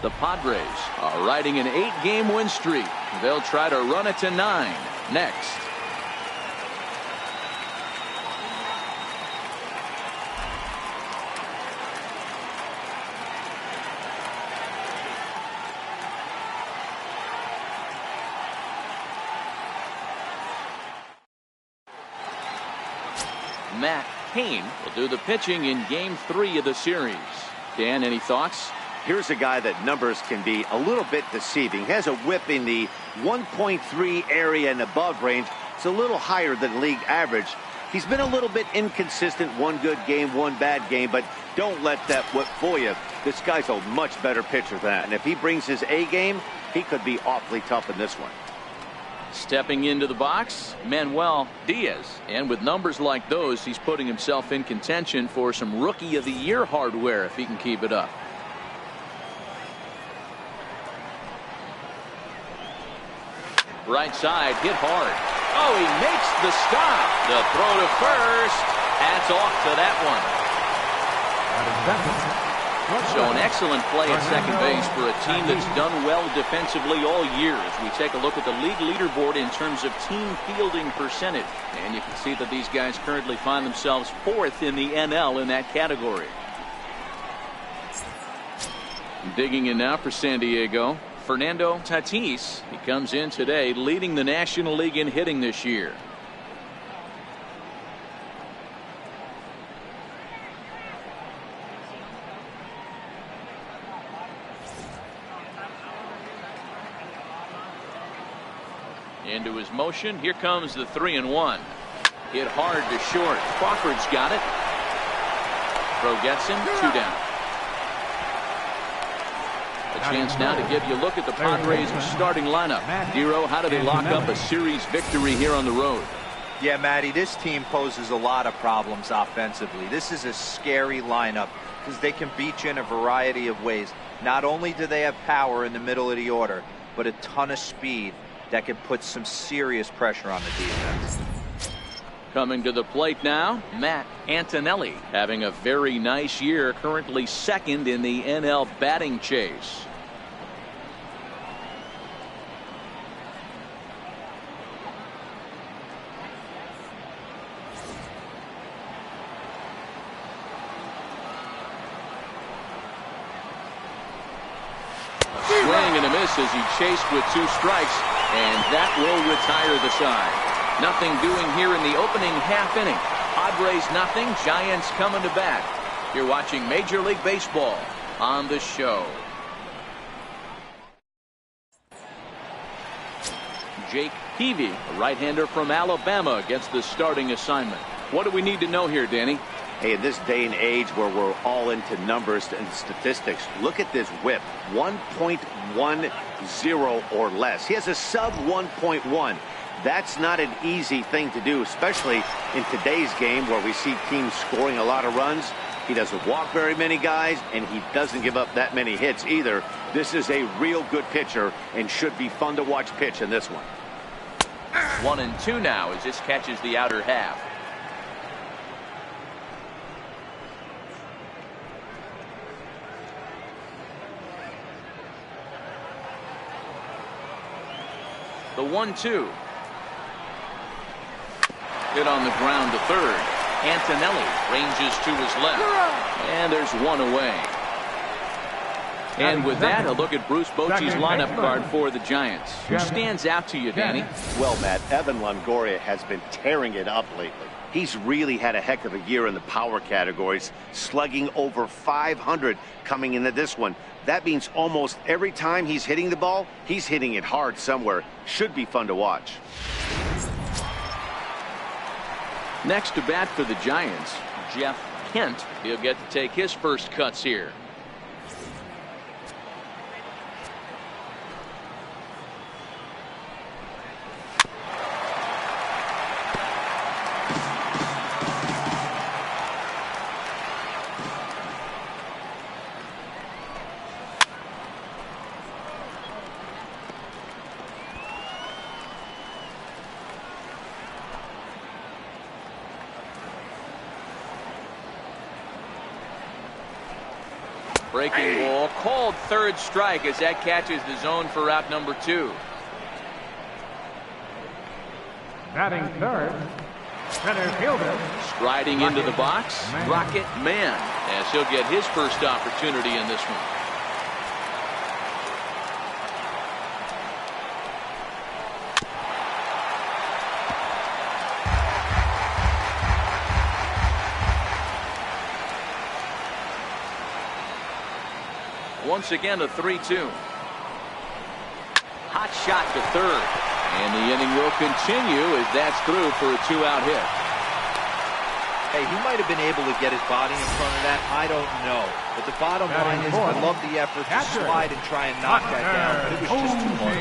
The Padres are riding an 8-game win streak. They'll try to run it to 9 next. Matt Cain will do the pitching in Game 3 of the series. Dan, any thoughts? Here's a guy that numbers can be a little bit deceiving. He has a whip in the 1.3 area and above range. It's a little higher than league average. He's been a little bit inconsistent. One good game, one bad game, but don't let that whip fool you. This guy's a much better pitcher than that. And if he brings his A game, he could be awfully tough in this one. Stepping into the box, Manuel Diaz. And with numbers like those, he's putting himself in contention for some Rookie of the Year hardware if he can keep it up. Right side, hit hard. Oh, he makes the stop. The throw to first. Hats off to that one. So an excellent play at second base for a team that's done well defensively all year as we take a look at the league leaderboard in terms of team fielding percentage. And you can see that these guys currently find themselves 4th in the NL in that category. Digging in now for San Diego, Fernando Tatis. He comes in today leading the National League in hitting this year. Into his motion. Here comes the 3-1. Hit hard to short. Crawford's got it. Throw gets him. 2 down. A chance now to give you a look at the Padres starting lineup. Dero, how do they lock up a series victory here on the road? Yeah, Matty, this team poses a lot of problems offensively. This is a scary lineup because they can beat you in a variety of ways. Not only do they have power in the middle of the order, but a ton of speed that can put some serious pressure on the defense. Coming to the plate now, Matt Antonelli, having a very nice year, currently 2nd in the NL batting chase. Swing and a miss as he chased with 2 strikes, and that will retire the side. Nothing doing here in the opening half inning. Padres nothing, Giants coming to bat. You're watching Major League Baseball on the show. Jake Peavy, a right-hander from Alabama, gets the starting assignment. What do we need to know here, Danny? Hey, in this day and age where we're all into numbers and statistics, look at this whip. 1.10 or less. He has a sub 1.1. That's not an easy thing to do, especially in today's game where we see teams scoring a lot of runs. He doesn't walk very many guys, and he doesn't give up that many hits either. This is a real good pitcher and should be fun to watch pitch in this one. 1-2 now as this catches the outer half. The 1-2. Hit on the ground to third. Antonelli ranges to his left. And there's 1 away. And with that, a look at Bruce Bochy's lineup card for the Giants. Who stands out to you, Danny? Well, Matt, Evan Longoria has been tearing it up lately. He's really had a heck of a year in the power categories, slugging over 500 coming into this one. That means almost every time he's hitting the ball, he's hitting it hard somewhere. Should be fun to watch. Next to bat for the Giants, Jeff Kent. He'll get to take his first cuts here. Breaking ball called third strike as that catches the zone for out number 2. Batting third, center fielder. Striding into the box, Rocket Man, as he'll get his first opportunity in this one. Once again, a 3-2. Hot shot to third. And the inning will continue as that's through for a 2-out hit. Hey, he might have been able to get his body in front of that. I don't know. But the bottom line is I love the effort to slide and try and knock that down. But it was just too hard.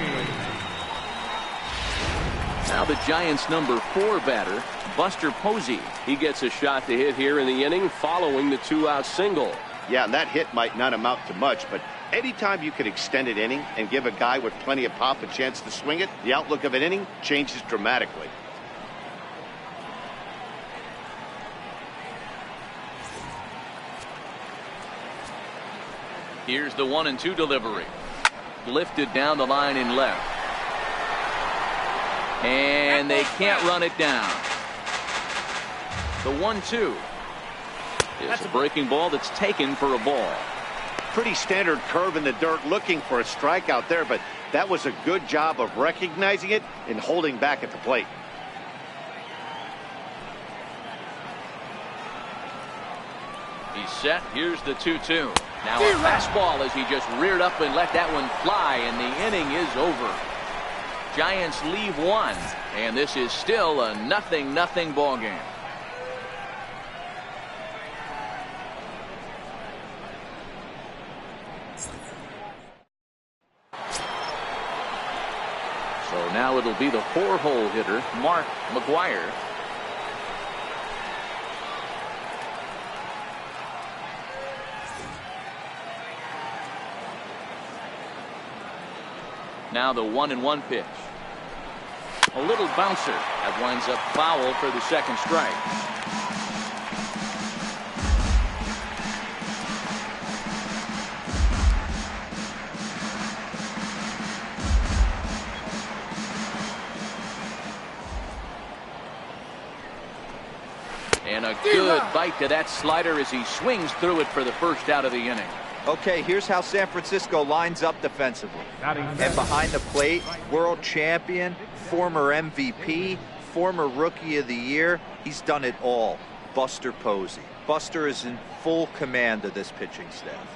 Now the Giants' number 4 batter, Buster Posey. He gets a shot to hit here in the inning following the 2-out single. Yeah, and that hit might not amount to much, but anytime you can extend an inning and give a guy with plenty of pop a chance to swing it, the outlook of an inning changes dramatically. Here's the 1-2 delivery. Lifted down the line in left. And they can't run it down. The 1-2. It's a breaking ball that's taken for a ball. Pretty standard curve in the dirt, looking for a strikeout there, but that was a good job of recognizing it and holding back at the plate. He's set. Here's the 2-2. Now a fastball as he just reared up and let that one fly, and the inning is over. Giants leave 1, and this is still a 0-0 ball game. So now it'll be the 4-hole hitter, Mark McGuire. Now the 1-1 pitch. A little bouncer that winds up foul for the second strike. And a good bite to that slider as he swings through it for the first out of the inning. Okay, here's how San Francisco lines up defensively. And behind the plate, world champion, former MVP, former Rookie of the Year. He's done it all. Buster Posey. Buster is in full command of this pitching staff.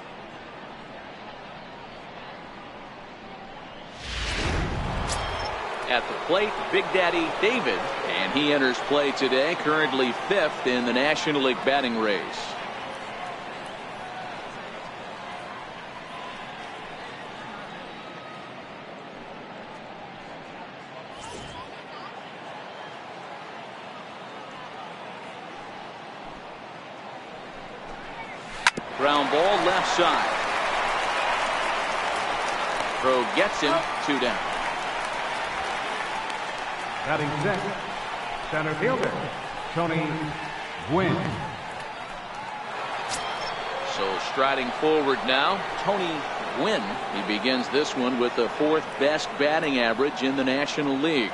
At the plate, Big Daddy David, and he enters play today, currently 5th in the National League batting race. Ground ball left side. Throw gets him, 2 down. Batting sixth, center fielder, Tony Gwynn. So striding forward now, Tony Gwynn. He begins this one with the 4th best batting average in the National League.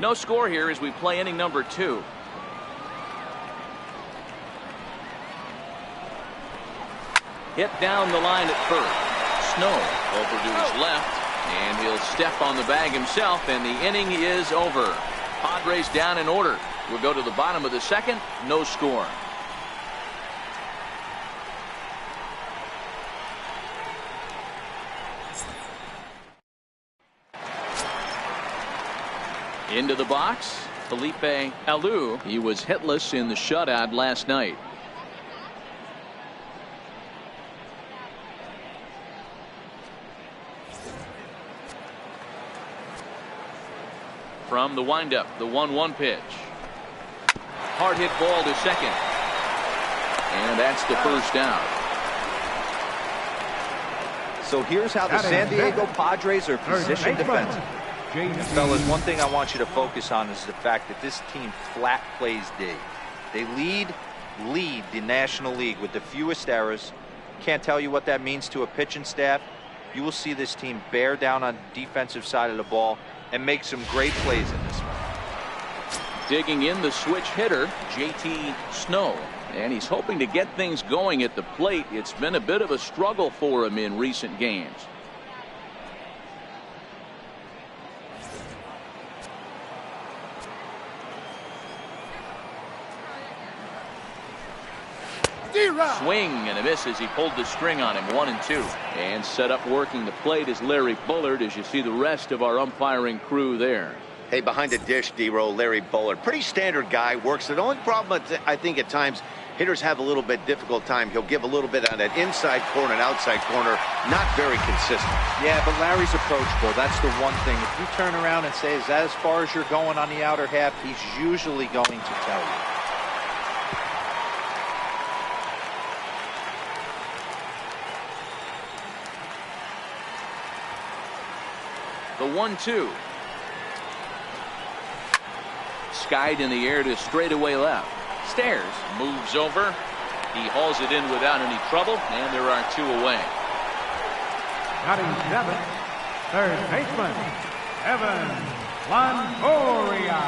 No score here as we play inning number 2. Hit down the line at first. Snow over to his left, and he'll step on the bag himself, and the inning is over. Padres down in order. We'll go to the bottom of the 2nd. No score. Into the box, Felipe Alou. He was hitless in the shutout last night. From the windup, the 1-1 pitch. Hard hit ball to second. And that's the first down. So here's how the San Diego Padres are positioned defensively. Fellas, one thing I want you to focus on is the fact that this team flat plays D. They lead the National League with the fewest errors. Can't tell you what that means to a pitching staff. You will see this team bear down on the defensive side of the ball and make some great plays in this one. Digging in the switch hitter, JT Snow. And he's hoping to get things going at the plate. It's been a bit of a struggle for him in recent games. Swing and a miss as he pulled the string on him. 1-2. And set up working the plate is Larry Bullard, as you see the rest of our umpiring crew there. Hey, behind the dish, D-Roll, Larry Bullard. Pretty standard guy, works. The only problem, I think, at times, hitters have a little bit difficult time. He'll give a little bit on that inside corner and outside corner. Not very consistent. Yeah, but Larry's approachable. That's the one thing. If you turn around and say, is that as far as you're going on the outer half, he's usually going to tell you. The 1-2. Skied in the air to straightaway left. Stairs moves over. He hauls it in without any trouble, and there are 2 away. Batting 7th, third baseman, Evan Longoria.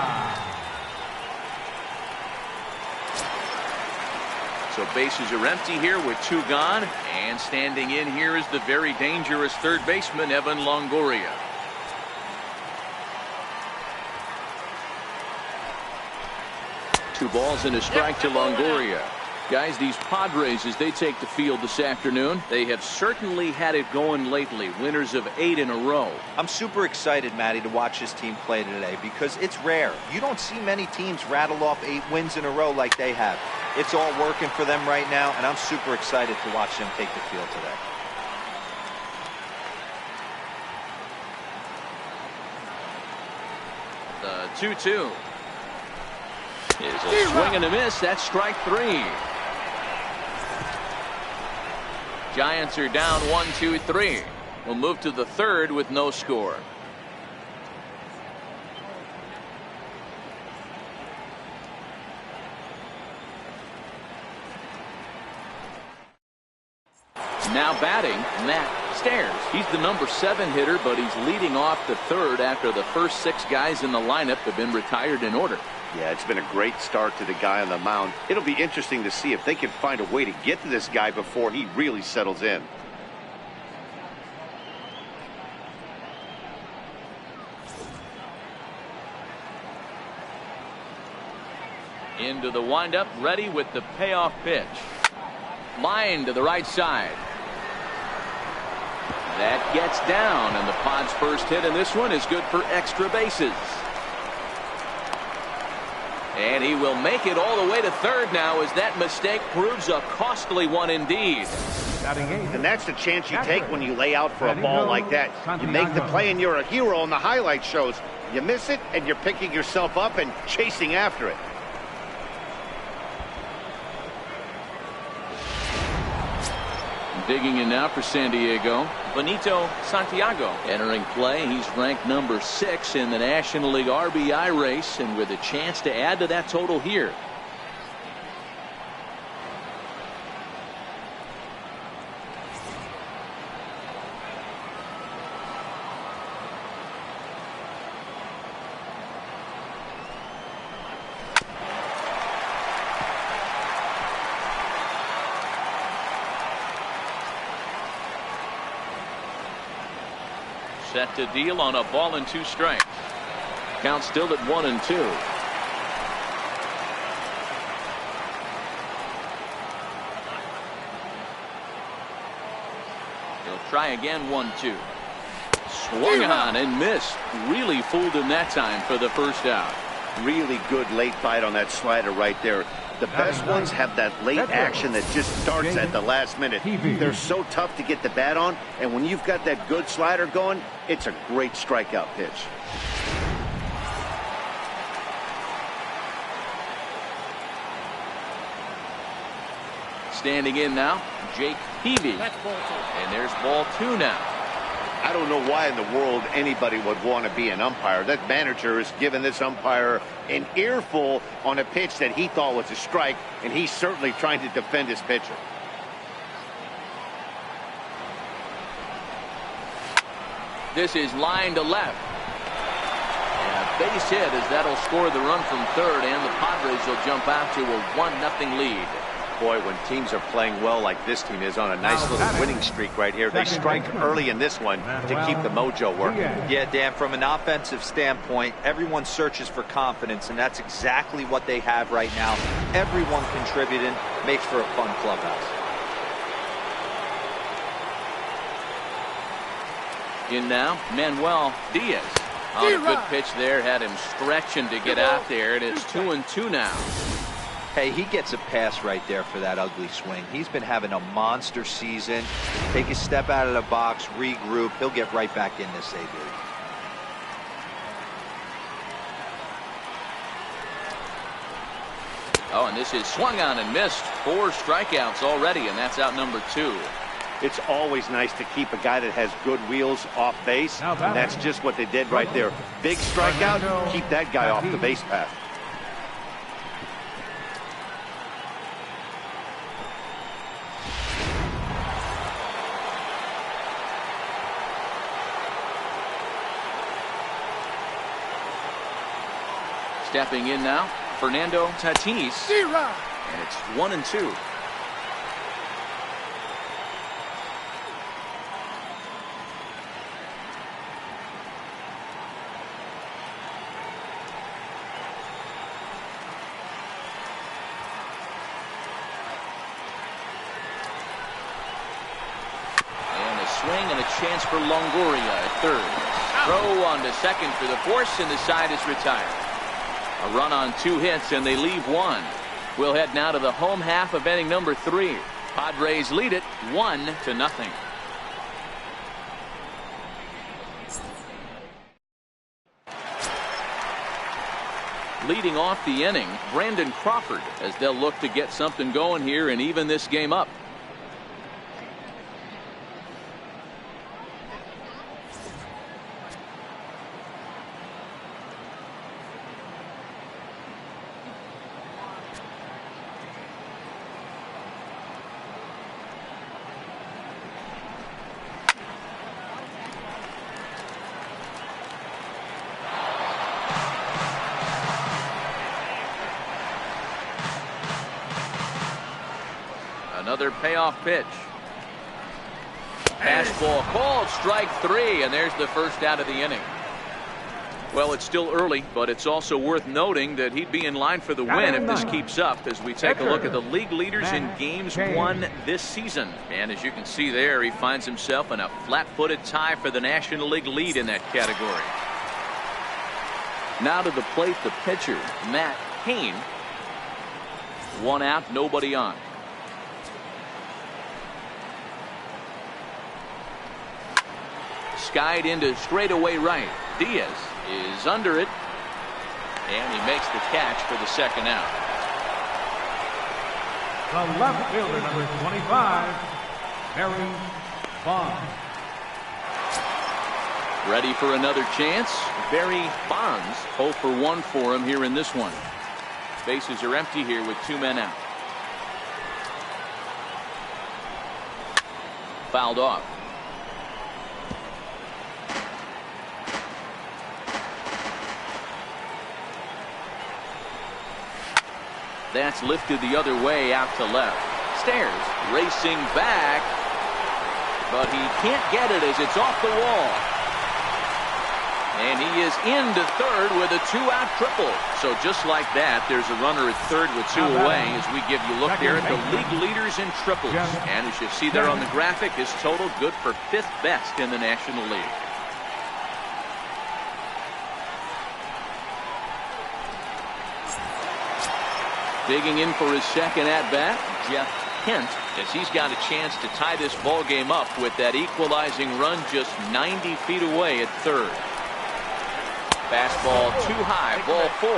So bases are empty here with 2 gone, and standing in here is the very dangerous third baseman, Evan Longoria. Two balls and a strike to Longoria. Guys, these Padres, as they take the field this afternoon, they have certainly had it going lately. Winners of 8 in a row. I'm super excited, Matty, to watch this team play today because it's rare. You don't see many teams rattle off 8 wins in a row like they have. It's all working for them right now, and I'm super excited to watch them take the field today. The 2-2. Is a swing and a miss. That's strike 3. Giants are down 1-2-3. We'll move to the third with no score. Now batting, Matt Stairs. He's the number 7 hitter, but he's leading off the third after the first 6 guys in the lineup have been retired in order. Yeah, it's been a great start to the guy on the mound. It'll be interesting to see if they can find a way to get to this guy before he really settles in. Into the windup, ready with the payoff pitch. Line to the right side. That gets down, and the Pods' first hit in this one is good for extra bases. And he will make it all the way to third now, as that mistake proves a costly one indeed. And that's the chance you take when you lay out for a ball like that. You make the play and you're a hero in the highlight shows. You miss it and you're picking yourself up and chasing after it. Digging in now for San Diego, Benito Santiago entering play. He's ranked number 6 in the National League RBI race, and with a chance to add to that total here. Set to deal on a ball and 2 strikes. Count still at 1-2. He'll try again. 1-2. Swung on and missed. Really fooled him that time for the first out. Really good late bite on that slider right there. The best ones have that late action that just starts at the last minute. They're so tough to get the bat on, and when you've got that good slider going, it's a great strikeout pitch. Standing in now, Jake Peavy. And there's ball 2 now. I don't know why in the world anybody would want to be an umpire. That manager has given this umpire an earful on a pitch that he thought was a strike, and he's certainly trying to defend his pitcher. This is line to left. And a base hit as that'll score the run from third, and the Padres will jump out to a 1-0 lead. Boy, when teams are playing well like this team is on a nice little winning streak right here, they strike early in this one to keep the mojo working. Yeah, Dan, from an offensive standpoint, everyone searches for confidence, and that's exactly what they have right now. Everyone contributing makes for a fun clubhouse. In now, Manuel Diaz. On a good pitch there, had him stretching to get out there, and it's 2-2 now. Hey, he gets a pass right there for that ugly swing. He's been having a monster season. Take a step out of the box, regroup. He'll get right back in this AB. Oh, and this is swung on and missed. 4 strikeouts already, and that's out number 2. It's always nice to keep a guy that has good wheels off base, and that's just what they did right there. Big strikeout, keep that guy off the base path. Stepping in now, Fernando Tatis, and it's 1-2. And a swing and a chance for Longoria at third. Throw on to second for the force, and the side is retired. A run on 2 hits, and they leave 1. We'll head now to the home half of inning number 3. Padres lead it 1-0. Leading off the inning, Brandon Crawford, as they'll look to get something going here and even this game up. Another payoff pitch. Fastball called, strike 3, and there's the first out of the inning. Well, it's still early, but it's also worth noting that he'd be in line for the win if this keeps up, as we take a look at the league leaders in games won this season. And as you can see there, he finds himself in a flat-footed tie for the National League lead in that category. Now to the plate, the pitcher, Matt Cain. 1 out, nobody on. Skied into straightaway right. Diaz is under it, and he makes the catch for the second out. The left fielder, number 25, Barry Bonds. Ready for another chance. Barry Bonds, 0 for 1 for him here in this one. Bases are empty here with 2 men out. Fouled off. That's lifted the other way out to left. Stairs racing back, but he can't get it as it's off the wall. And he is into third with a 2-out triple. So just like that, there's a runner at third with 2 away as we give you a look there at the league leaders in triples. And as you see there on the graphic, his total good for 5th best in the National League. Digging in for his second at-bat, Jeff Kent, as he's got a chance to tie this ball game up with that equalizing run just 90 feet away at third. Fastball too high, ball 4.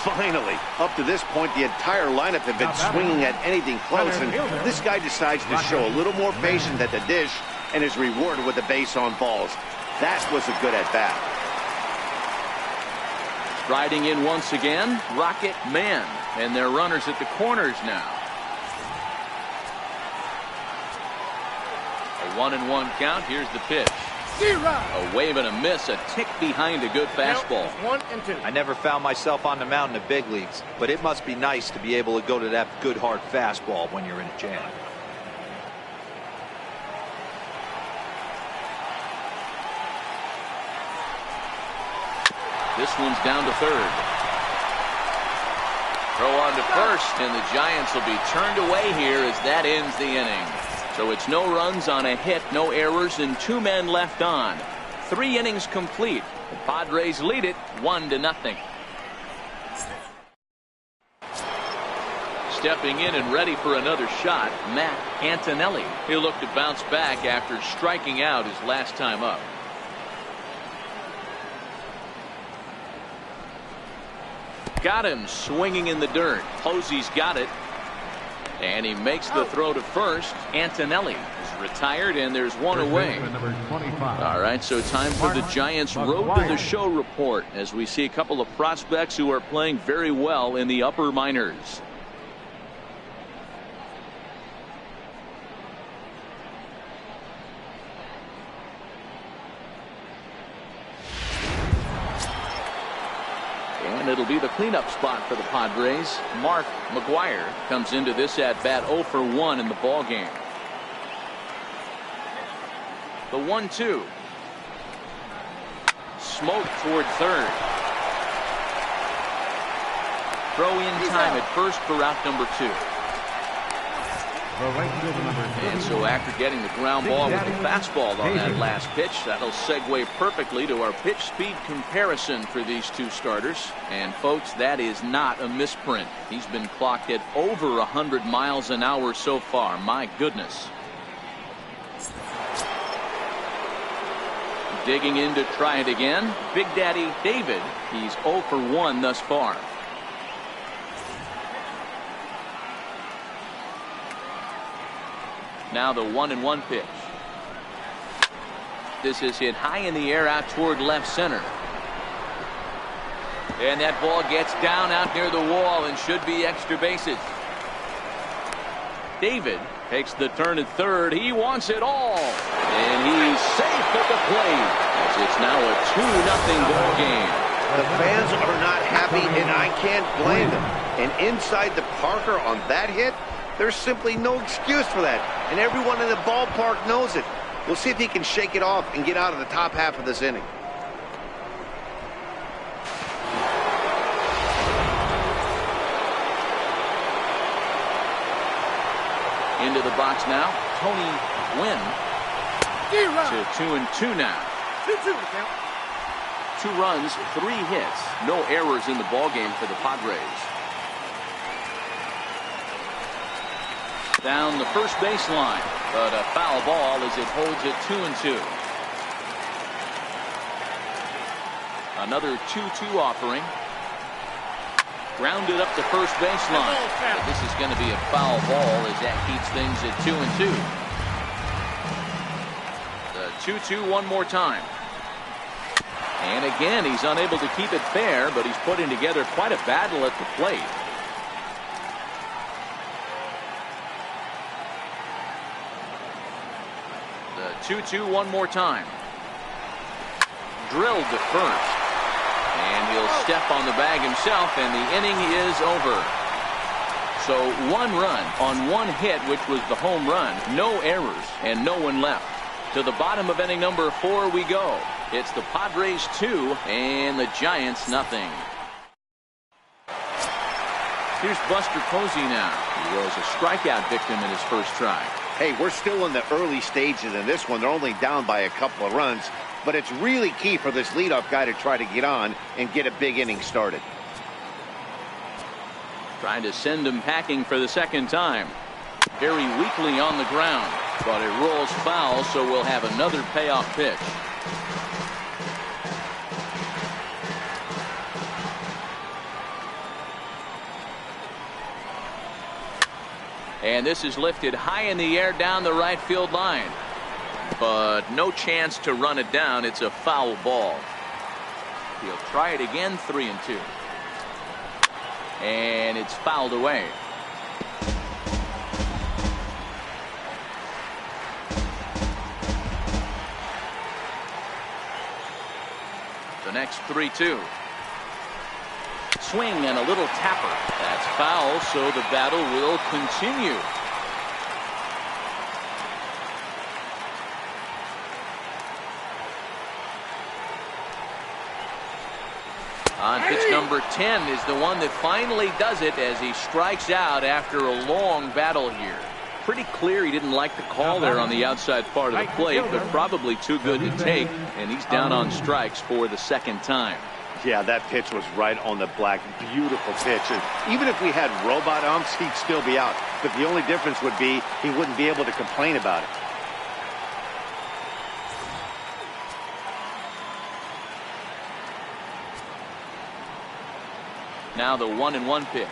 Finally, up to this point, the entire lineup had been swinging at anything close, and this guy decides to show a little more patience at the dish and is rewarded with a base on balls. That was a good at-bat. Striding in once again, Rocket Man, and they're runners at the corners now. A 1-1 count. Here's the pitch. A wave and a miss, a tick behind a good fastball. 1-2. I never found myself on the mound in the big leagues, but it must be nice to be able to go to that good hard fastball when you're in a jam. This one's down to third. Throw on to first, and the Giants will be turned away here as that ends the inning. So it's no runs on a hit, no errors, and 2 men left on. 3 innings complete. The Padres lead it 1-0. Stepping in and ready for another shot, Matt Antonelli. He'll look to bounce back after striking out his last time up. Got him swinging in the dirt. Posey's got it. And he makes the throw to first. Antonelli is retired, and there's one away. All right, so time for the Giants' Road to the Show report as we see a couple of prospects who are playing very well in the upper minors. And it'll be the cleanup spot for the Padres. Mark McGuire comes into this at bat 0 for 1 in the ball game. The 1-2. Smoke toward third. Throw in time at first for out number 2. And so after getting the ground ball with the fastball on that last pitch, that'll segue perfectly to our pitch speed comparison for these 2 starters. And folks, that is not a misprint. He's been clocked at over 100 miles an hour so far. My goodness. Digging in to try it again. Big Daddy David. He's 0 for 1 thus far. Now the 1-1 pitch. This is hit high in the air out toward left center. And that ball gets down out near the wall and should be extra bases. David takes the turn at third. He wants it all. And he's safe at the plate. As it's now a 2-0 ball game. The fans are not happy, and I can't blame them. And inside the Parker on that hit, there's simply no excuse for that, and everyone in the ballpark knows it. We'll see if he can shake it off and get out of the top half of this inning. Into the box now, Tony Gwynn to 2-2 now. 2-2 count. 2 runs, 3 hits, no errors in the ball game for the Padres. Down the first baseline, but a foul ball as it holds it 2-2. Another 2-2 offering. Grounded up the first baseline. But this is going to be a foul ball as that keeps things at 2-2. The 2-2 one more time. And again, he's unable to keep it fair, but he's putting together quite a battle at the plate. The 2-2 one more time. Drilled to first. And he'll step on the bag himself, and the inning is over. So 1 run on 1 hit, which was the home run. No errors and no one left. To the bottom of inning number 4 we go. It's the Padres 2 and the Giants nothing. Here's Buster Posey now. He was a strikeout victim in his first try. Hey, we're still in the early stages in this one. They're only down by a couple of runs, but it's really key for this leadoff guy to try to get on and get a big inning started. Trying to send him packing for the second time. Very weakly on the ground, but it rolls foul, so we'll have another payoff pitch. And this is lifted high in the air down the right field line. but no chance to run it down. It's a foul ball. He'll try it again, 3-2. And it's fouled away. The next 3-2. Swing and a little tapper. That's foul, so the battle will continue. On pitch number 10 is the one that finally does it as he strikes out after a long battle here. Pretty clear he didn't like the call there on the outside part of the plate, but probably too good to take, and he's down on strikes for the second time. Yeah, that pitch was right on the black. Beautiful pitch. And even if we had robot umps, he'd still be out. But the only difference would be he wouldn't be able to complain about it. Now the 1-1 pitch.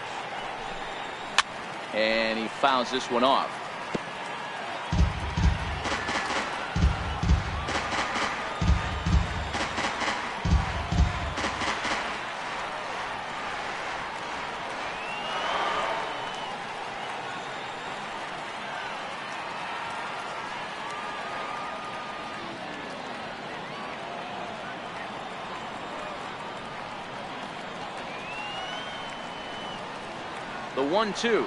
And he fouls this one off. The 1-2.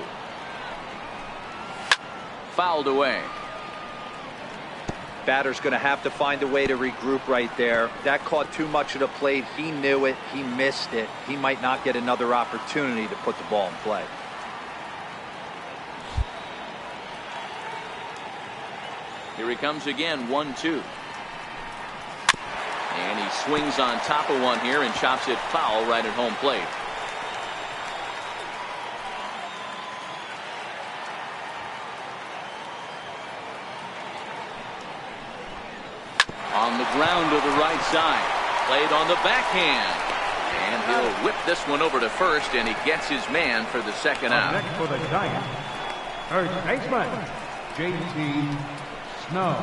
Fouled away. Batter's going to have to find a way to regroup right there. That caught too much of the plate. He knew it. He missed it. He might not get another opportunity to put the ball in play. Here he comes again, 1-2. And he swings on top of one here and chops it foul right at home plate. On the ground to the right side. Played on the backhand. And he'll whip this one over to first, and he gets his man for the second out. Next for the Giants, first baseman, J.T. Snow.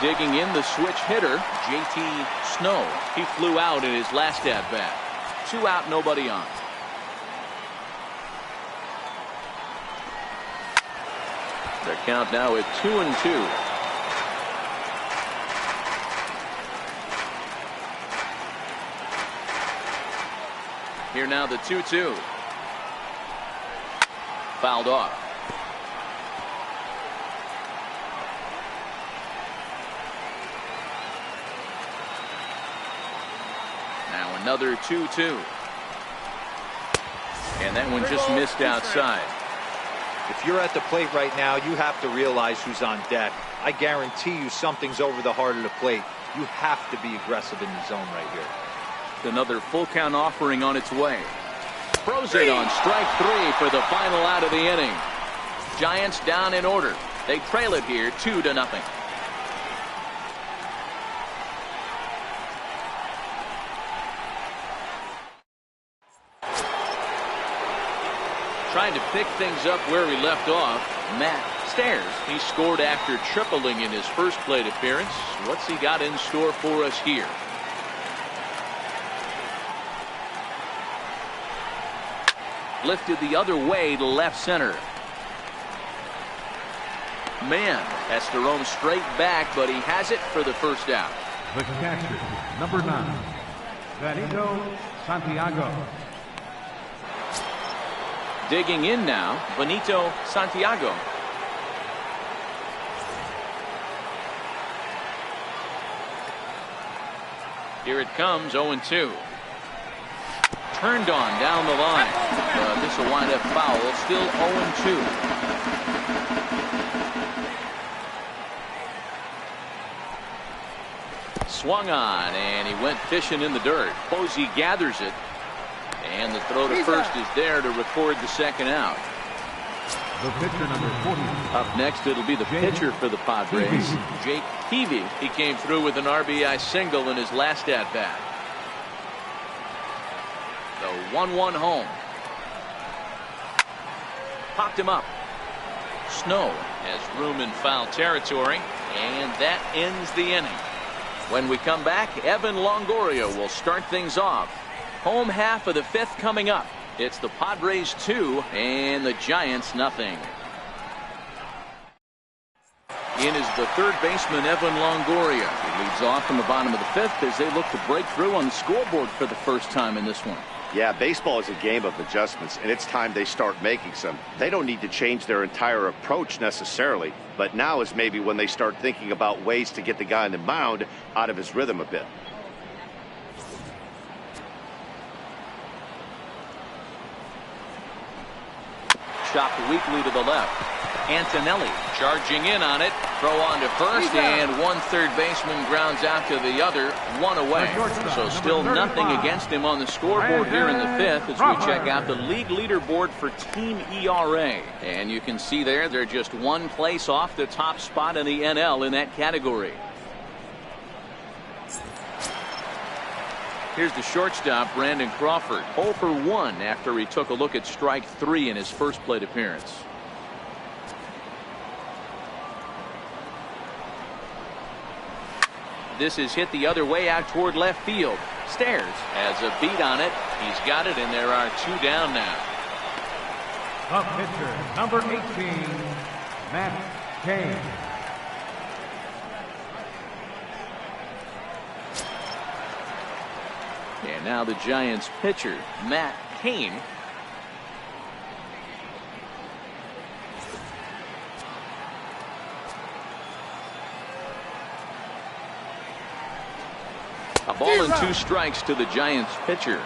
Digging in the switch hitter, J.T. Snow. He flew out in his last at-bat. 2 out, nobody on. Their count now at 2-2. Here now the 2-2. Fouled off. Now another 2-2. And that one just missed outside. If you're at the plate right now, you have to realize who's on deck. I guarantee you something's over the heart of the plate. You have to be aggressive in the zone right here. Another full count offering on its way. Throws it on strike 3 for the final out of the inning. Giants down in order. They trail it here 2-0. Trying to pick things up where we left off, Matt Stairs. He scored after tripling in his first plate appearance. What's he got in store for us here? Lifted the other way to left center. Man has to roam straight back, but he has it for the first out. The catcher, number 9, Benito Santiago. Digging in now, Benito Santiago. Here it comes, 0-2. Turned on down the line. This will wind up foul. Still 0-2. Swung on, and he went fishing in the dirt. Posey gathers it. And the throw to first is there to record the second out. The pitcher, number 40. Up next, it'll be the pitcher for the Padres, Jake Peavy. He came through with an RBI single in his last at-bat. The 1-1 home. Popped him up. Snow Has room in foul territory, and that ends the inning. When we come back, Evan Longoria will start things off. Home half of the fifth coming up. It's the Padres 2 and the Giants nothing. In is the third baseman, Evan Longoria. He leads off in the bottom of the fifth as they look to break through on the scoreboard for the first time in this one. Yeah, baseball is a game of adjustments, and it's time they start making some. They don't need to change their entire approach necessarily, but now is maybe when they start thinking about ways to get the guy on the mound out of his rhythm a bit. Chopped weakly to the left. Antonelli charging in on it. Throw on to first, and one third baseman grounds out to the other, one away. So still nothing against him on the scoreboard here in the fifth as we check out the league leaderboard for team ERA. And you can see there they're just one place off the top spot in the NL in that category. Here's the shortstop, Brandon Crawford, 0 for 1 after he took a look at strike 3 in his first plate appearance. This is hit the other way out toward left field. Stairs has a beat on it. He's got it, and there are 2 down now. Up pitcher, number 18, Matt Cain. And now the Giants pitcher, Matt Cain. A ball and 2 strikes to the Giants pitcher.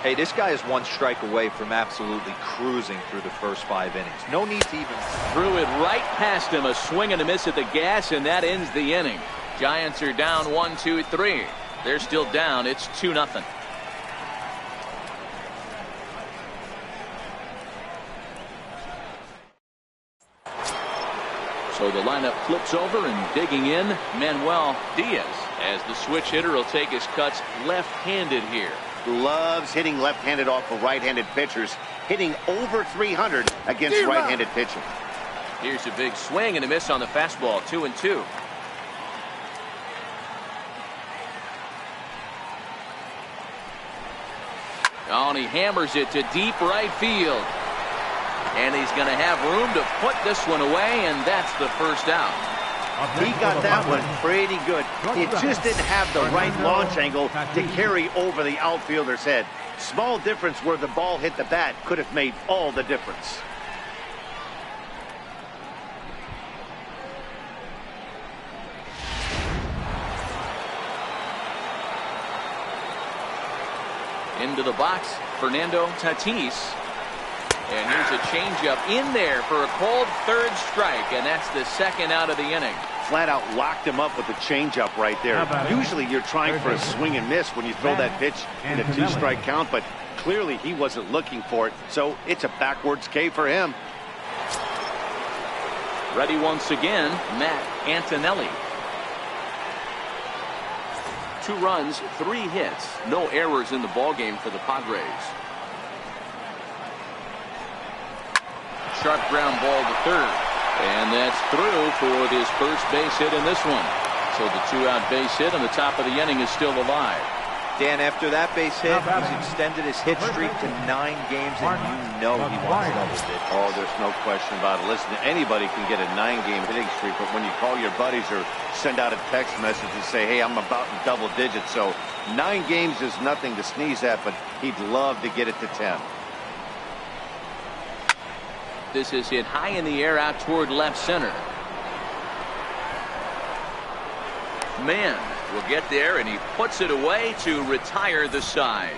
Hey, this guy is 1 strike away from absolutely cruising through the first 5 innings. No need to even. Threw it right past him. A swing and a miss at the gas, and that ends the inning. Giants are down 1, 2, 3. They're still down. It's 2-0. So the lineup flips over, and digging in, Manuel Diaz, as the switch hitter will take his cuts left-handed here. Loves hitting left-handed off of right-handed pitchers, hitting over 300 against right-handed pitching. Here's a big swing and a miss on the fastball, 2-2. Oh, and he hammers it to deep right field. And he's going to have room to put this one away, and that's the first out. He got that one pretty good. It just didn't have the right launch angle to carry over the outfielder's head. Small difference where the ball hit the bat could have made all the difference. Into the box, Fernando Tatis. And here's a changeup in there for a called third strike, and that's the second out of the inning. Flat out locked him up with the changeup right there. Usually you're trying for a swing and miss when you throw that pitch in a 2-strike count, but clearly he wasn't looking for it, so it's a backwards K for him. Ready once again, Matt Antonelli. 2 runs, 3 hits, no errors in the ballgame for the Padres. Sharp ground ball to third, and that's through for his first base hit in this one. So the 2-out base hit on the top of the inning is still alive. Dan, after that base hit, he's extended his hit streak to 9 games, and you know he wants double digits. Oh, there's no question about it. Listen, anybody can get a 9-game hitting streak, but when you call your buddies or send out a text message and say, hey, I'm about in double digits, so 9 games is nothing to sneeze at, but he'd love to get it to 10. This is hit high in the air out toward left center. Mann will get there, and he puts it away to retire the side.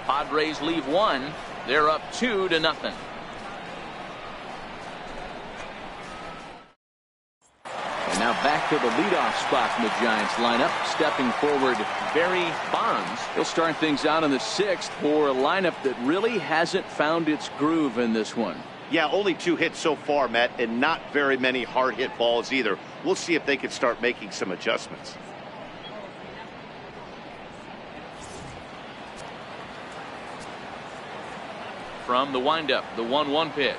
Padres leave 1. They're up 2-0. And now back to the leadoff spot from the Giants lineup. Stepping forward, Barry Bonds. He'll start things out in the 6th for a lineup that really hasn't found its groove in this one. Yeah, only 2 hits so far, Matt, and not very many hard hit balls either. We'll see if they can start making some adjustments. From the windup, the 1-1 pitch.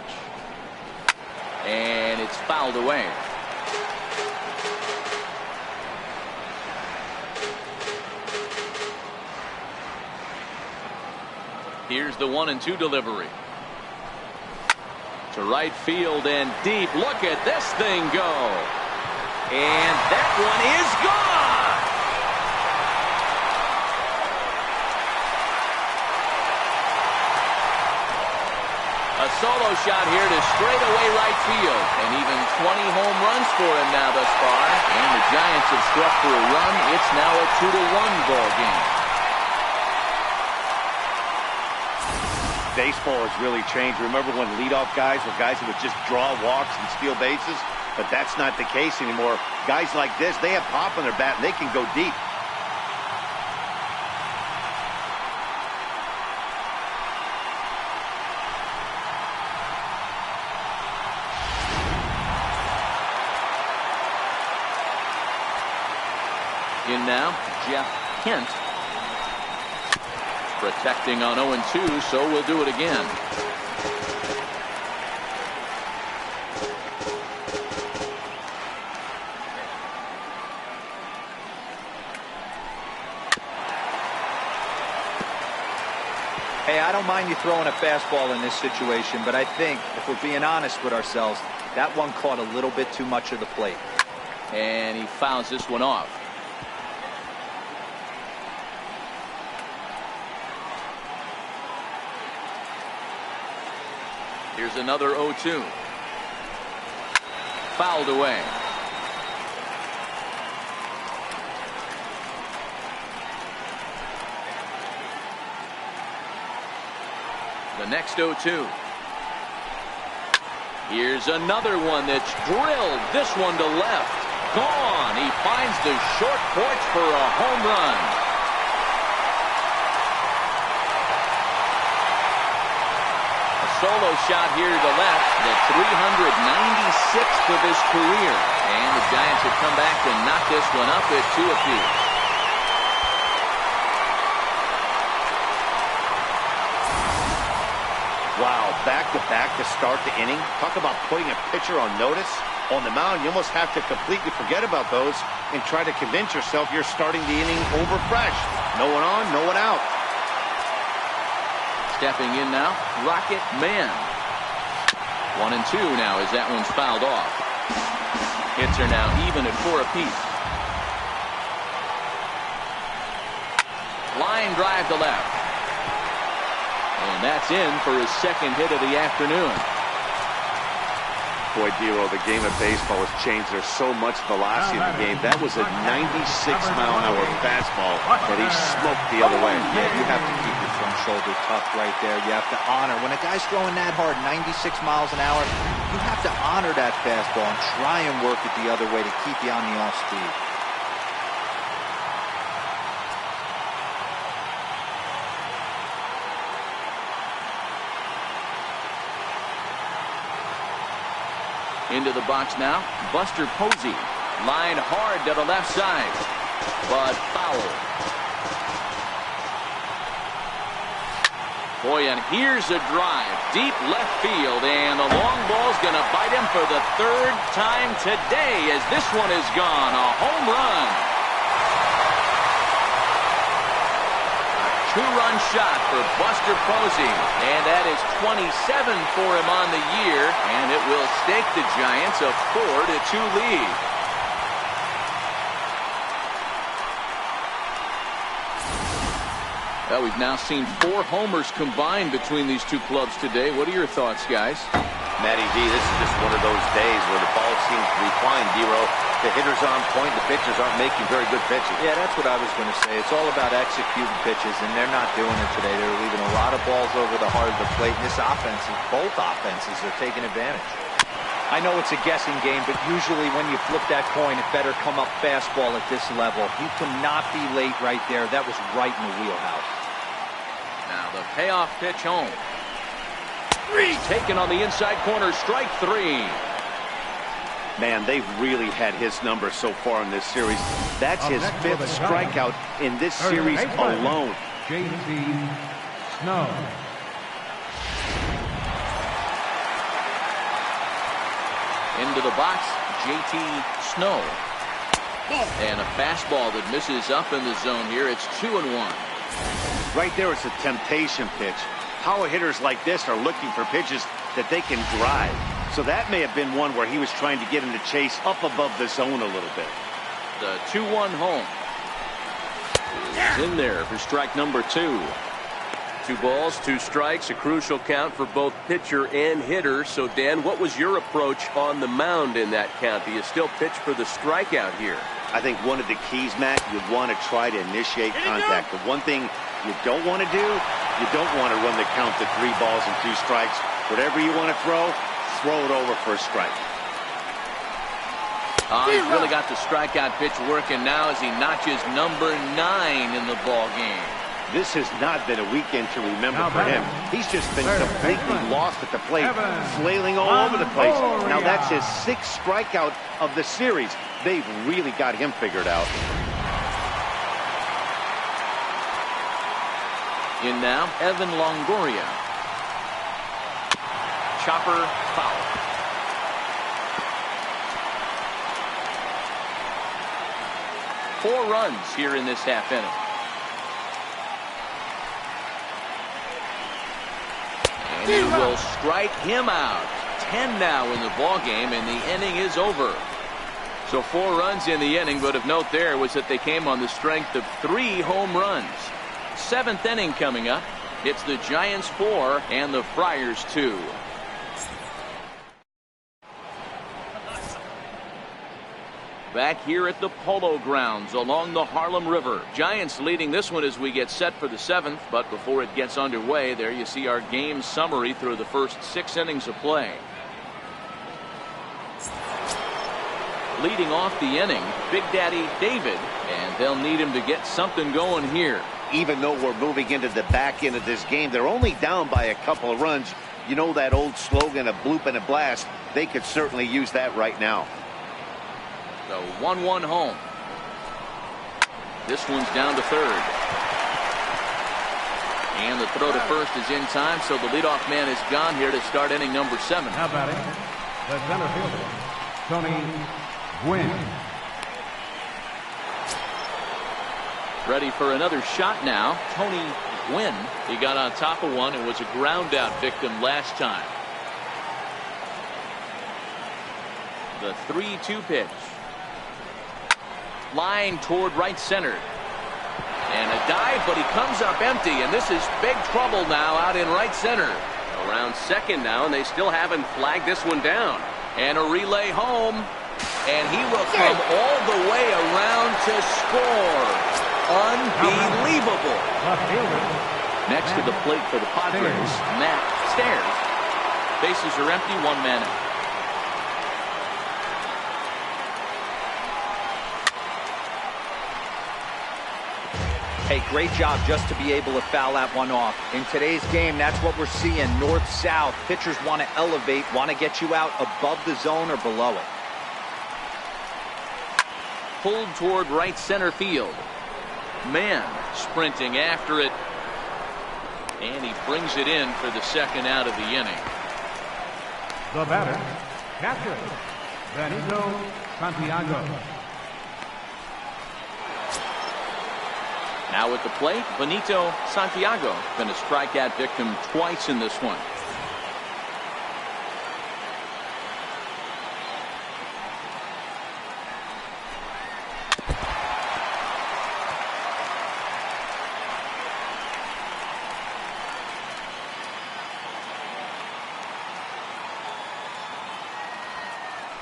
And it's fouled away. Here's the 1-2 delivery. To right field and deep. Look at this thing go. And that one is gone. A solo shot here to straightaway right field. And even 20 home runs for him now thus far. And the Giants have struck for a run. It's now a 2-1 ball game. Baseball has really changed. Remember when leadoff guys were guys who would just draw walks and steal bases? But that's not the case anymore. Guys like this, they have pop on their bat and they can go deep. In now, Jeff Kent. Protecting on 0-2, so we'll do it again. Hey, I don't mind you throwing a fastball in this situation, but I think, if we're being honest with ourselves, that one caught a little bit too much of the plate. And he fouls this one off. Here's another 0-2. Fouled away. The next 0-2. Here's another one that's drilled. This one to left. Gone. He finds the short porch for a home run. Solo shot here to the left, the 396th of his career. And the Giants have come back to knock this one up at 2 apiece. Wow, back-to-back to start the inning. Talk about putting a pitcher on notice. On the mound, you almost have to completely forget about those and try to convince yourself you're starting the inning over fresh. No one on, no one out. Stepping in now, Rocket Man. 1-2 now as that one's fouled off. Hits are now even at 4 apiece. Line drive to left. And that's in for his second hit of the afternoon. Boy, Dero, the game of baseball has changed. There's so much velocity in the game. That was a 96-mile-an-hour fastball that he smoked the other way. Yeah, you have to keep your front shoulder tucked right there. You have to honor. When a guy's throwing that hard, 96 miles an hour, you have to honor that fastball and try and work it the other way to keep you on the off speed. Into the box now, Buster Posey. Line hard to the left side, but foul. Boy, and here's a drive, deep left field, and the long ball's going to bite him for the third time today as this one is gone. A home run. Two-run shot for Buster Posey, and that is 27 for him on the year, and it will stake the Giants a 4-2 lead. Well, we've now seen 4 homers combined between these two clubs today. What are your thoughts, guys? Matty V, this is just one of those days where the ball seems to be flying, Dero. The hitter's on point, the pitchers aren't making very good pitches. Yeah, that's what I was going to say. It's all about executing pitches, and they're not doing it today. They're leaving a lot of balls over the heart of the plate, and this offense, both offenses are taking advantage. I know it's a guessing game, but usually when you flip that coin, it better come up fastball at this level. You cannot be late right there. That was right in the wheelhouse. Now the payoff pitch home. Taken on the inside corner, strike 3. Man, they've really had his number so far in this series. That's his 5th strikeout in this series alone. J.T. Snow. Into the box, JT Snow. And a fastball that misses up in the zone here. It's 2-1. Right there, it's a temptation pitch. Power hitters like this are looking for pitches that they can drive. So that may have been one where he was trying to get him to chase up above the zone a little bit. The 2-1 home. It's in there for strike number 2. 2 balls, 2 strikes, a crucial count for both pitcher and hitter. So, Dan, what was your approach on the mound in that count? Do you still pitch for the strikeout here? I think one of the keys, Matt, you want to try to initiate contact. The one thing you don't want to do, you don't want to run the count to 3 balls and 2 strikes. Whatever you want to throw it over for a strike. He's really got the strikeout pitch working now as he notches number 9 in the ball game. This has not been a weekend to remember for him. He's just been completely lost at the plate, flailing all over the place. Now that's his 6th strikeout of the series. They've really got him figured out. In now, Evan Longoria. Chopper foul. Four runs here in this half inning. And he will strike him out. 10 now in the ball game, and the inning is over. So 4 runs in the inning, but of note there was that they came on the strength of 3 home runs. 7th inning coming up. It's the Giants 4 and the Friars 2. Back here at the Polo Grounds along the Harlem River. Giants leading this one as we get set for the 7th. But before it gets underway, there you see our game summary through the first 6 innings of play. Leading off the inning, Big Daddy David, and they'll need him to get something going here. Even though we're moving into the back end of this game, they're only down by a couple of runs. You know that old slogan, a bloop and a blast. They could certainly use that right now. So 1-1 home. This one's down to third. And the throw to first is in time, so the leadoff man is gone here to start inning number 7. Now batting, the center fielder, Tony Gwynn. Ready for another shot now. Tony Gwynn. He got on top of one and was a ground out victim last time. The 3-2 pitch. Line toward right center. And a dive, but he comes up empty, and this is big trouble now out in right center. Around second now, and they still haven't flagged this one down. And a relay home, and he will come all the way around to score. Unbelievable. Next to the plate for the Padres, Matt Stairs. Bases are empty, 1 man out. Hey, great job just to be able to foul that one off. In today's game, that's what we're seeing, north-south. Pitchers want to elevate, want to get you out above the zone or below it. Pulled toward right center field. Man sprinting after it. And he brings it in for the 2nd out of the inning. The batter, catcher, Benito Santiago. Now at the plate, Benito Santiago. Been a strikeout victim twice in this one.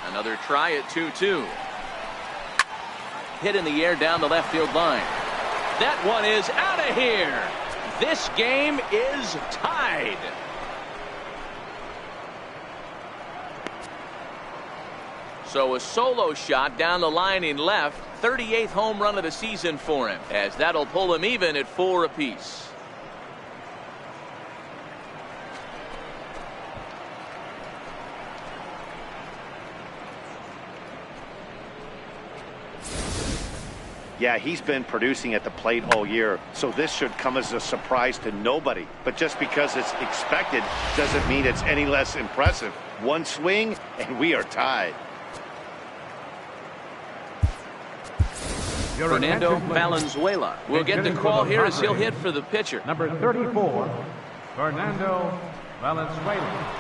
Another try at 2-2. Hit in the air down the left field line. That one is out of here. This game is tied. So a solo shot down the line in left. 38th home run of the season for him, as that'll pull him even at 4 apiece. Yeah, he's been producing at the plate all year, so this should come as a surprise to nobody. But just because it's expected doesn't mean it's any less impressive. One swing, and we are tied. Fernando Valenzuela will get the call here as he'll hit for the pitcher. Number 34, Fernando Valenzuela.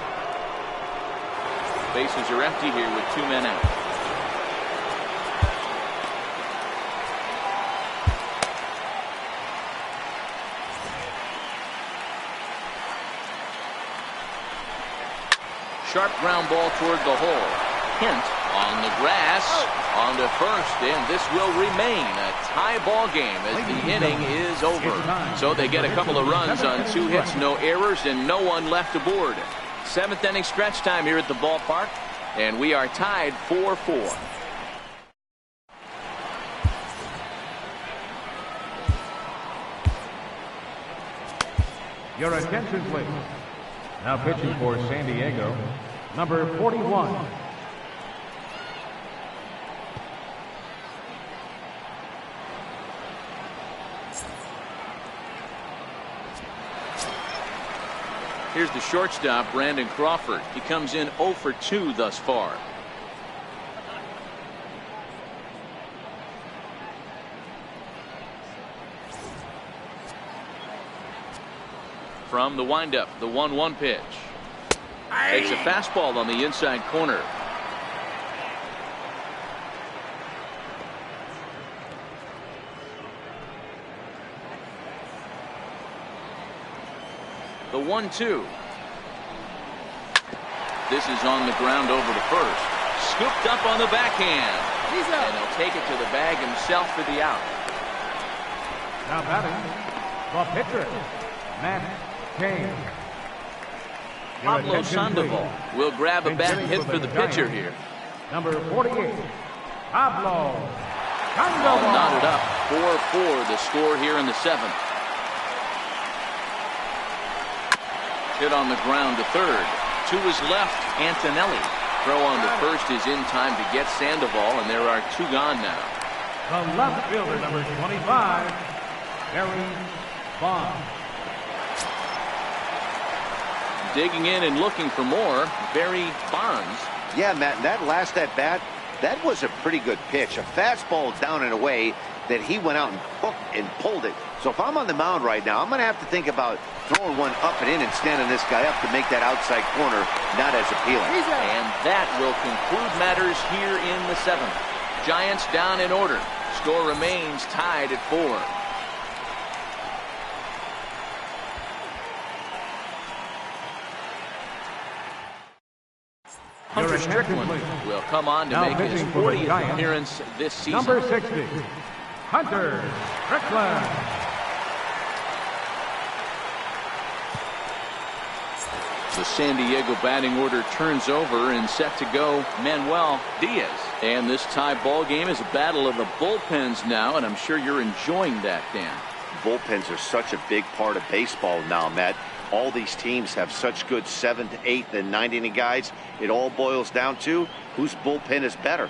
Bases are empty here with 2 men out. Sharp ground ball toward the hole. Hint on the grass, on to first, and this will remain a tie ball game as the inning is over. So they get a couple of runs on 2 hits, no errors, and no one left aboard. 7th inning stretch time here at the ballpark, and we are tied 4-4. Your attention, please. Now pitching for San Diego, number 41. Here's the shortstop, Brandon Crawford. He comes in 0 for 2 thus far. From the windup, the 1-1 pitch. Takes a fastball on the inside corner. The 1-2. This is on the ground over to first. Scooped up on the backhand. And he'll take it to the bag himself for the out. Now batting, the pitcher, Matt Cain. Pablo Sandoval will grab a bat and hit for the pitcher here. Number 48, Pablo All Sandoval. knotted up. 4-4 the score here in the 7th. Hit on the ground to third. To his left, Antonelli. Throw on to first is in time to get Sandoval, and there are 2 gone now. The left fielder, number 25, Barry Bonds. Digging in and looking for more, Barry Bonds. Yeah, Matt, that last at bat, that was a pretty good pitch. A fastball down and away that he went out and hooked and pulled it. So if I'm on the mound right now, I'm going to have to think about throwing one up and in and standing this guy up to make that outside corner not as appealing. And that will conclude matters here in the 7th. Giants down in order. Score remains tied at 4. Hunter Strickland will come on to make his 40th appearance this season. Number 60, Hunter Strickland. The San Diego batting order turns over and set to go Manuel Diaz. And this tie ball game is a battle of the bullpens now, and I'm sure you're enjoying that, Dan. Bullpens are such a big part of baseball now, Matt. All these teams have such good 7th, 8th, and 9th inning guys. It all boils down to whose bullpen is better.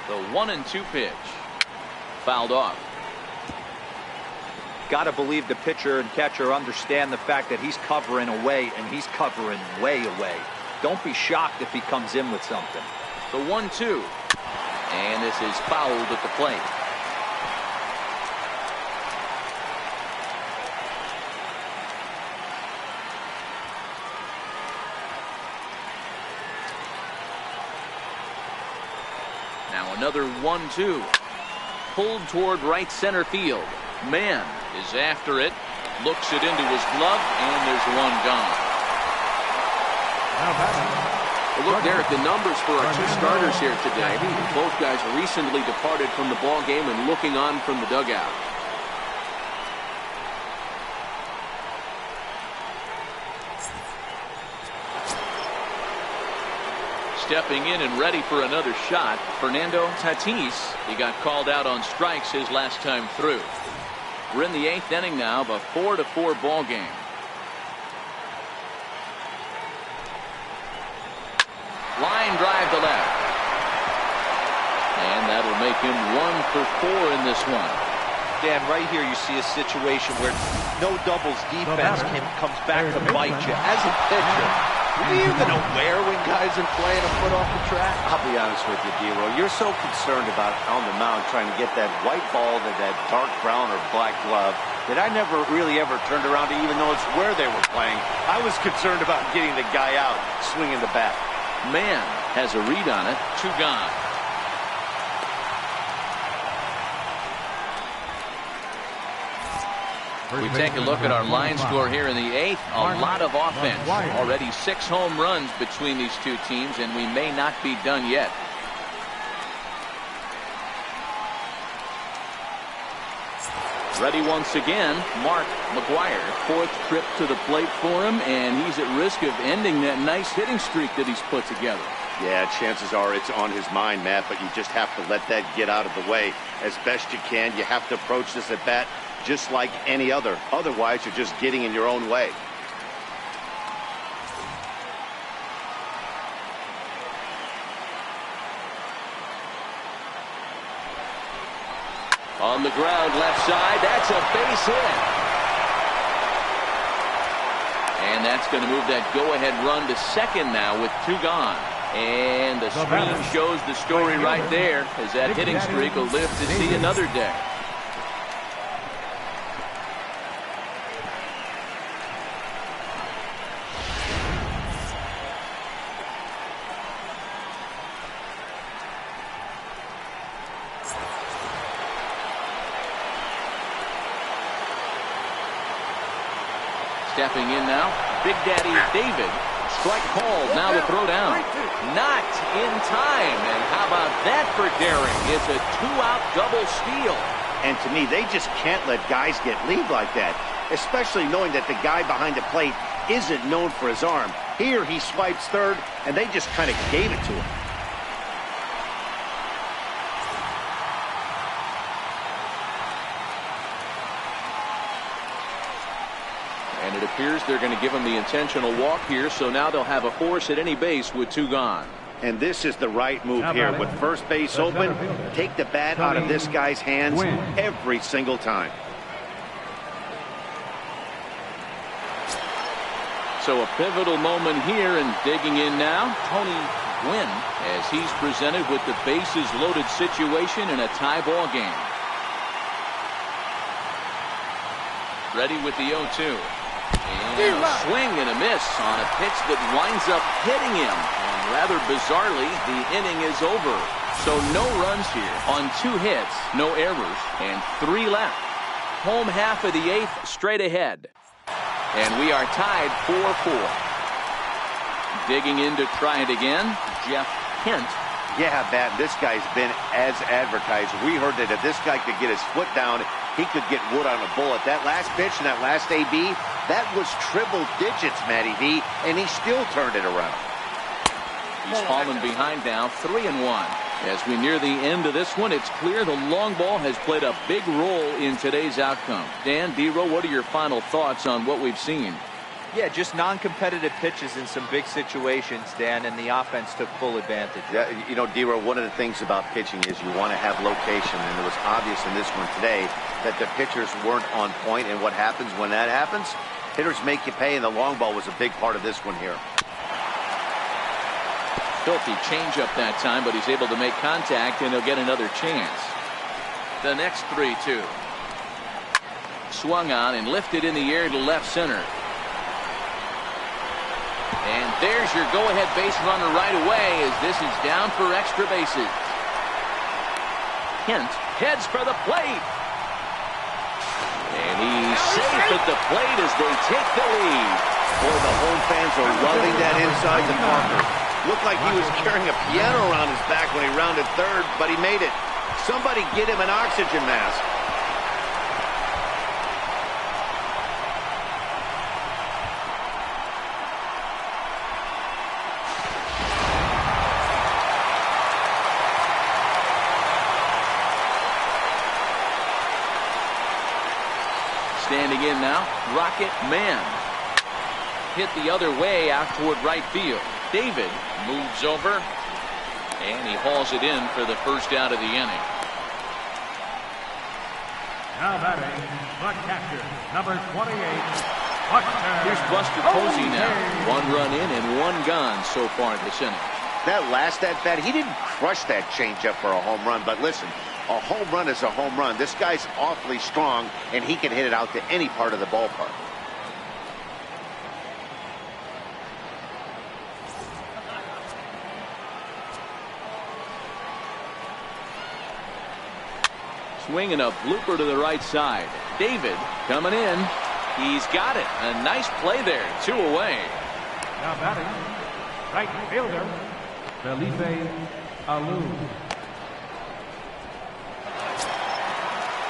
The 1-2 pitch. Fouled off. Got to believe the pitcher and catcher understand the fact that he's covering away, and he's covering way away. Don't be shocked if he comes in with something. The 1-2. And this is fouled at the plate. Now another 1-2. Pulled toward right center field. Mann is after it. Looks it into his glove, and there's one gone. Well, look there at the numbers for our 2 starters here today. Both guys recently departed from the ball game and looking on from the dugout. stepping in and ready for another shot. Fernando Tatis. He got called out on strikes his last time through. We're in the 8th inning now of a 4-4 ball game. Line drive to left. And that'll make him 1 for 4 in this one. Dan, right here you see a situation where no doubles defense comes back to bite you. As a pitcher, are you even aware when guys are playing a foot off the track? I'll be honest with you, D-Row. You're so concerned about on the mound trying to get that white ball to that dark brown or black glove that I never really ever turned around to even notice where they were playing. I was concerned about getting the guy out swinging the bat. Mann has a read on it. 2 gone. We take a look at our line score here in the 8th. A lot of offense. Already 6 home runs between these two teams, and we may not be done yet. Ready once again, Mark McGwire. 4th trip to the plate for him, and he's at risk of ending that nice hitting streak that he's put together. Yeah, chances are it's on his mind, Matt, but you just have to let that get out of the way as best you can. You have to approach this at bat just like any other. Otherwise, you're just getting in your own way. On the ground, left side. That's a base hit. And that's going to move that go-ahead run to second now with 2 gone. And the screen shows the story right there, as that hitting streak will live to see another day. Stepping in now, Big Daddy David. Strike called, now to throw down. Not in time, and how about that for daring? It's a 2-out double steal. And to me, they just can't let guys get lead like that, especially knowing that the guy behind the plate isn't known for his arm. Here he swipes third, and they just kind of gave it to him. And it appears they're going to give him the intentional walk here, so now they'll have a force at any base with 2 gone. And this is the right move here. With first base open, take the bat out of this guy's hands every single time. So a pivotal moment here, and digging in now, Tony Gwynn, as he's presented with the bases loaded situation in a tie ball game. Ready with the 0-2. And a swing and a miss on a pitch that winds up hitting him. And rather bizarrely, the inning is over. So no runs here on 2 hits, no errors, and 3 left. Home half of the 8th straight ahead. And we are tied 4-4. Digging in to try it again, Jeff Kent. Yeah, Matt, this guy's been as advertised. We heard that if this guy could get his foot down, he could get wood on a bullet. That last pitch and that last AB, that was triple digits, Matty V, and he still turned it around. He's fallen behind now, 3-1. As we near the end of this one, it's clear the long ball has played a big role in today's outcome. Dan, D-Row, what are your final thoughts on what we've seen? Yeah, just non-competitive pitches in some big situations, Dan, and the offense took full advantage. Yeah, you know, D-Row, one of the things about pitching is you want to have location, and it was obvious in this one today that the pitchers weren't on point, and what happens when that happens? Hitters make you pay, and the long ball was a big part of this one here. Filthy changeup that time, but he's able to make contact, and he'll get another chance. The next 3-2. Swung on and lifted in the air to left center. And there's your go-ahead base runner right away, as this is down for extra bases. Kent heads for the plate. And he's safe at the plate as they take the lead. Boy, the home fans are loving that inside the Parker. Looked like he was carrying a piano around his back when he rounded third, but he made it. Somebody get him an oxygen mask. Standing in now, Rocket Man. Hit the other way out toward right field. David moves over, and he hauls it in for the first out of the inning. Now batting, the catcher, number 28, Buster. Here's Buster Posey now. 1 run in and 1 gone so far this inning. That last at bat, he didn't crush that changeup for a home run, but listen, a home run is a home run. This guy's awfully strong, and he can hit it out to any part of the ballpark. Swinging a blooper to the right side. David coming in. He's got it. A nice play there. 2 away. Now batting, right fielder, Felipe Alou.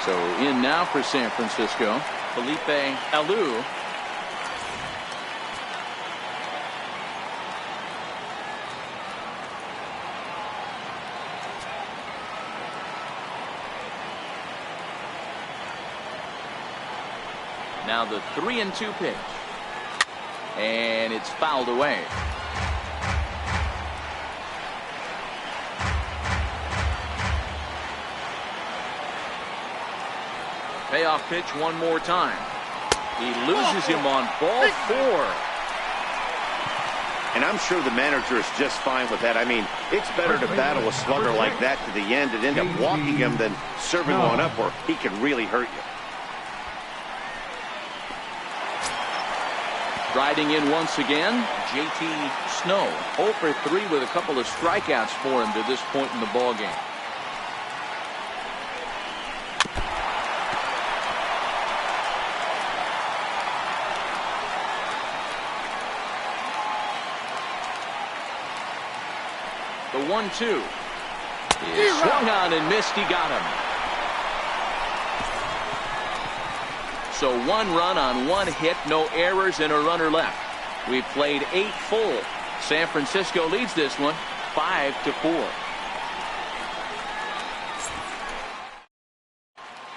So in now for San Francisco, Felipe Alou. Now the 3-2 pitch. And it's fouled away. Payoff pitch one more time. He loses him on ball 4. And I'm sure the manager is just fine with that. I mean, it's better to battle a slugger like that to the end and end up walking him than serving one up where he can really hurt you. Riding in once again, JT Snow. 0 for 3 with a couple of strikeouts for him to this point in the ballgame. The 1-2 is swung on and missed. He got him. So 1 run on 1 hit, no errors, and a runner left. We've played 8 full. San Francisco leads this one 5-4.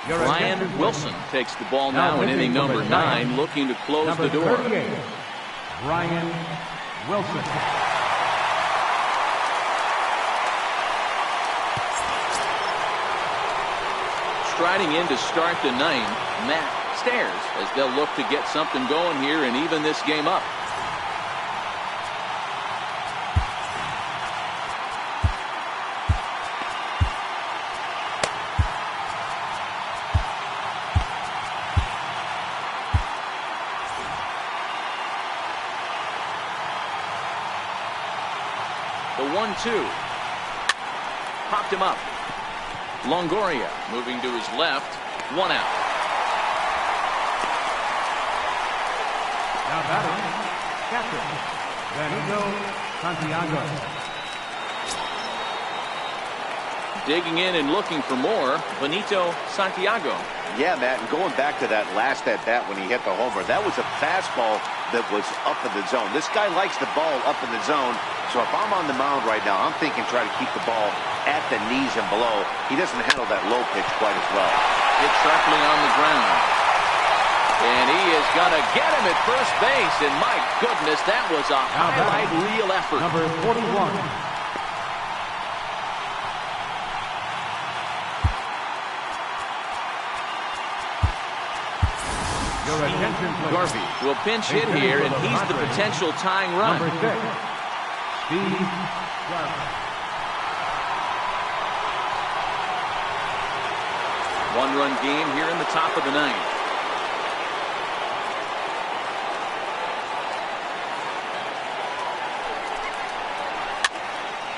Brian Wilson takes the ball now in inning number 9, looking to close the door. Brian Wilson. Striding in to start the 9th, Matt Stairs, as they'll look to get something going here and even this game up. The 1-2 popped him up. Longoria moving to his left. 1 out. Now batting, catcher, Benito Santiago. Digging in and looking for more, Benito Santiago. Yeah, Matt, and going back to that last at bat when he hit the homer, that was a fastball that was up in the zone. This guy likes the ball up in the zone, so if I'm on the mound right now, I'm thinking try to keep the ball at the knees and below. He doesn't handle that low pitch quite as well. Hit sharply on the ground. And he is going to get him at first base, and my goodness, that was a highlight reel effort. Number 41. Your attention, please. Garvey will pinch hit here, and he's the potential tying run. Number 6, Steve Garvey. 1-run game here in the top of the 9th.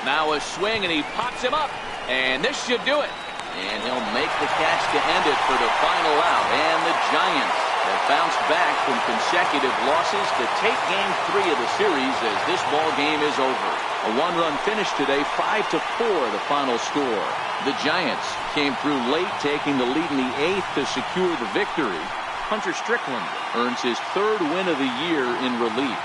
Now a swing, and he pops him up, and this should do it. And he'll make the catch to end it for the final out. And the Giants have bounced back from consecutive losses to take Game 3 of the series as this ball game is over. A 1-run finish today, 5-4 the final score. The Giants came through late, taking the lead in the 8th to secure the victory. Hunter Strickland earns his 3rd win of the year in relief.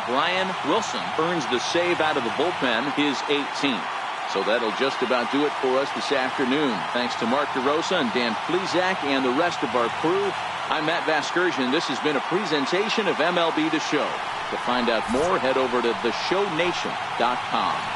Brian Wilson earns the save out of the bullpen, his 18th. So that'll just about do it for us this afternoon. Thanks to Mark DeRosa and Dan Plesac and the rest of our crew. I'm Matt Vasgersian. This has been a presentation of MLB The Show. To find out more, head over to theshownation.com.